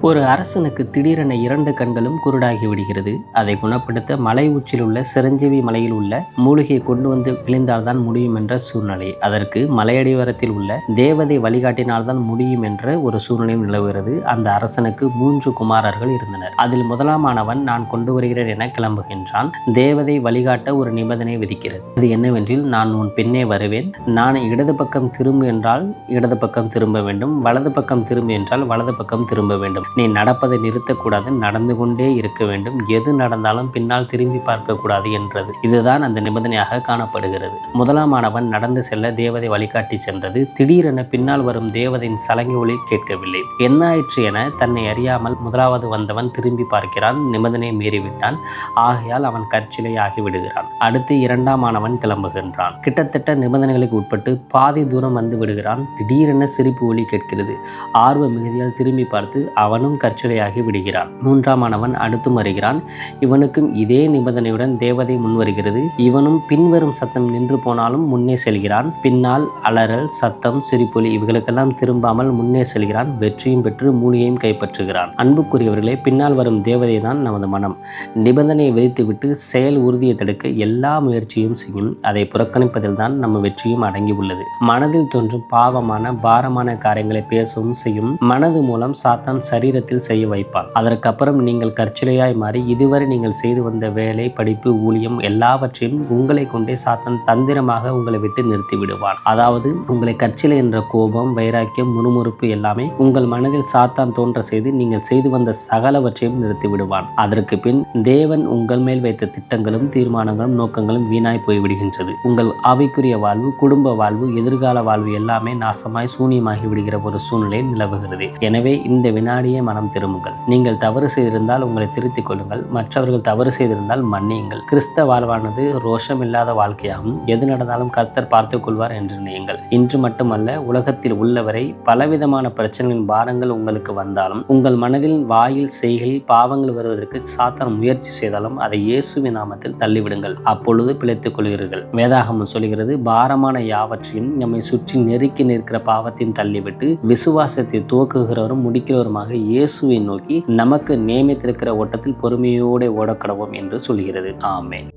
ஒரு அரசனுக்கு திடீரென 2 கண்களும் குருடாகி விடுகிறது. அதை குணப்படுத்த மலை உச்சியில் உள்ள சிரஞ்சீவி மலையில் உள்ள மூலிகையை கொண்டு வந்து பிழிந்தால்தான் முடியும் என்ற சூழ்நிலை. அதற்கு மலையடிவாரத்தில் உள்ள தேவதை வழிகாட்டினால்தான் முடியும் என்ற ஒரு சூழ்நிலையும் நிலவுகிறது. அந்த அரசனுக்கு 3 குமாரர்கள் இருந்தனர். அதில் முதலாமானவன் நான் கொண்டு வருகிறேன் என கிளம்புகின்றான். தேவதை வழிகாட்ட ஒரு நிபந்தனை விதிக்கிறது. அது என்னவென்றில், நான் உன் பின்னே வருவேன். நான் இடது பக்கம் திரும்பு என்றால் இடது பக்கம் திரும்ப வேண்டும், வலது பக்கம் திரும்பு என்றால் வலது பக்கம் திரும்ப வேண்டும். நீ நடப்பதை நிறுத்தக்கூடாது, நடந்து கொண்டே இருக்க வேண்டும். எது நடந்தாலும் பின்னால் திரும்பி பார்க்க கூடாது என்றது. இதுதான் அந்த நிபந்தனையாக காணப்படுகிறது. முதலாமானவன் நடந்து செல்ல தேவதை வழிகாட்டி சென்றது. திடீரென பின்னால் வரும் தேவதையின் சலங்கை ஒலி கேட்கவில்லை. என்ன ஆயிற்று என தன்னை அறியாமல் முதலாவது வந்தவன் திரும்பி பார்க்கிறான். நிபந்தனை மீறிவிட்டான். ஆகையால் அவன் கற்சிலை ஆகிவிடுகிறான். அடுத்து 2ஆம் ஆனவன் கிளம்புகின்றான். கிட்டத்தட்ட நிபந்தனைகளுக்கு உட்பட்டு பாதி தூரம் வந்து விடுகிறான். திடீரென சிரிப்பு ஒலி கேட்கிறது. ஆர்வ மிகுதியால் திரும்பி பார்த்து அவனும் கற்சிலையாகி விடுகிறான். 3ஆம் ஆனவன் அடுத்தும் வருகிறான். இவனுக்கும் இதே நிபந்தனையுடன் தேவதை முன்வருகிறது. இவனும் பின்வரும் சத்தம் நின்று போனாலும் முன்னே செல்கிறான். பின்னால் அலறல், சத்தம், சிரிப்பொலி இவைகளுக்கெல்லாம் திரும்பாமல் முன்னே செல்கிறான். வெற்றியும் பெற்று மூலியையும் கைப்பற்றுகிறான். அன்புக்குரியவர்களே, பின்னால் வரும் தேவதை தான் நமது மனம். நிபந்தனையை விதித்துவிட்டு செயல் உறுதியை தடுக்க எல்லா முயற்சியும் செய்யும். அதை புறக்கணிப்பதில் தான் நம்ம வெற்றியும் அடங்கி உள்ளது. மனதில் தோன்றும் பாவமான பாரமான காரியங்களை பேசவும் செய்யும். மனது மூலம் சாத்தான் சரீரத்தில் செய்ய வைப்பான். அதற்கப்புறம் நீங்கள் கற்சிலையாய் மாறி இதுவரை நீங்கள் செய்து வந்த வேலை, படிப்பு, ஊழியம் எல்லாவற்றையும் உங்களை கொண்டே சாத்தான் தந்திரமாக உங்களை விட்டு நிறுத்தி விடுவான். அதாவது உங்களை கற்சிலை என்ற கோபம், வைராக்கியம், முறுமுறுப்பு எல்லாமே உங்கள் மனதில் சாத்தான் தோன்ற செய்து நீங்கள் செய்து வந்த சகலவற்றையும் நிறுத்தி விடுவான். அதற்கு பின் தேவன் உங்கள் மேல் வைத்த திட்டங்களும் தீர்மானங்களும் நோக்கங்களும் வீணாய் போய்விடுகின்றது. உங்கள் ஆவிக்குரிய வாழ்வு, குடும்ப வாழ்வு, எதிர்கால வாழ்வு எல்லாமே நாசமாய் சூனியமாகி விடுகிற ஒரு சூழ்நிலை நிலவுகிறது. எனவே இந்த வினாடியே மனம் திரும்புங்கள். நீங்கள் தவறு செய்திருந்தால் உங்களை திருத்திக் கொள்ளுங்கள். மற்றவர்கள் தவறு செய்திருந்தால் மன்னியுங்கள். கிறிஸ்தவ வாழ்வானது ரோஷம் இல்லாத வாழ்க்கையாகும். எது நடந்தாலும் கர்த்தர் பார்த்துக் கொள்வார் என்று நினையுங்கள். இன்று மட்டுமல்ல, உலகத்தில் உள்ளவரை பலவிதமான பிரச்சனைகளின் பாரங்கள் உங்களுக்கு வந்தாலும், உங்கள் மனதில், வாயில், செய்கையில் பாவங்கள் வருவதற்கு சாத்தான் முயற்சி செய்தாலும் அதை இயேசுவின் நாமத்தில் தள்ளிவிடுங்கள். அப்பொழுது பிழைத்துக் கொள்கிறீர்கள். வேதாகமம் சொல்கிறது, பாரமான யாவற்றையும் நம்மை சுற்றி நெருக்கி நிற்கிற பாவத்தையும் தள்ளிவிட்டு விசுவாசத்தை துவக்குகிறவரும் முடிக்கிறவருமாக இயேசுவை நோக்கி நமக்கு நியமித்திருக்கிற ஓட்டத்தில் பொறுமையோடு ஓடக்கடவோம் என்று சொல்கிறது. ஆமென்.